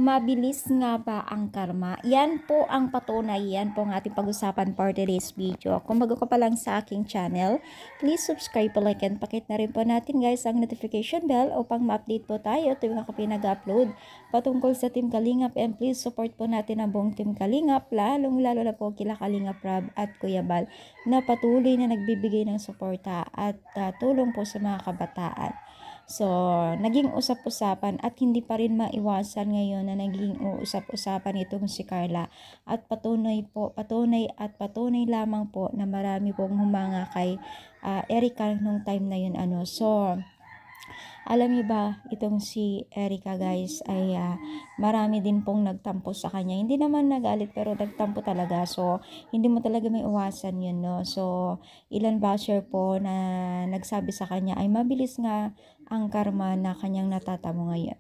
Mabilis nga ba ang karma? Yan po ang patunay, yan po ang ating pag-usapan for today's video. Kung bago ka pa lang sa aking channel, please subscribe, like, and pakit na rin po natin guys ang notification bell upang ma-update po tayo tuwing ako pinag-upload patungkol sa Team Kalingap, and please support po natin ang buong Team Kalingap, lalong lalo na po kila Kalingap Rob at Kuya Bal na patuloy na nagbibigay ng suporta at tulong po sa mga kabataan. So, naging usap-usapan at hindi pa rin maiwasan ngayon na naging usap-usapan itong si Carla, at patunay lamang po na marami pong humanga kay Erica nung time na yun So, alam niyo ba, itong si Erica guys ay marami din pong nagtampo sa kanya. Hindi naman nagalit pero nagtampo talaga. So, hindi mo talaga may iwasan yun, no? So, ilan basher po na nagsabi sa kanya ay mabilis nga ang karma na kanyang natatamo ngayon.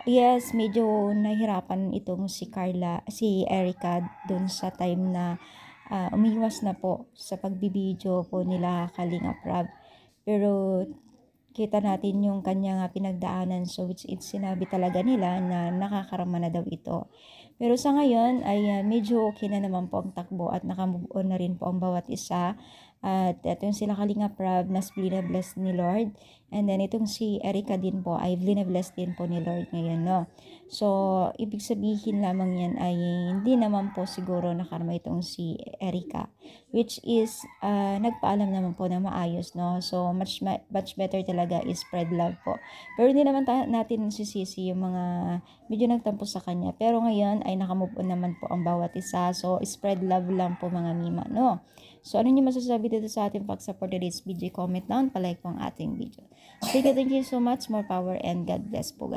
Yes, medyo nahirapan itong si Erica dun sa time na umiwas na po sa pagbibideo po nila Kalingap Rob. Pero kita natin yung kanyang pinagdaanan, so which is sinabi talaga nila na nakakarama na daw ito. Pero sa ngayon ay medyo okay na naman po ang takbo at nakamove on na rin po ang bawat isa. At itong sila Kalingap Rob na bless ni Lord, and then itong si Erica din po ay bless din po ni Lord ngayon, no? So, ibig sabihin lamang yan ay hindi naman po siguro nakarma itong si Erica, which is nagpaalam naman po na maayos, no? So, much better talaga is spread love po. Pero hindi naman natin sisisi yung mga medyo nagtampo sa kanya. Pero ngayon ay nakamove on naman po ang bawat isa. So, spread love lang po mga mima, no? So, ano nyo masasabi dito sa ating pag-support today's video? Comment down, palike po ang ating video. Thank you so much. More power and God bless po.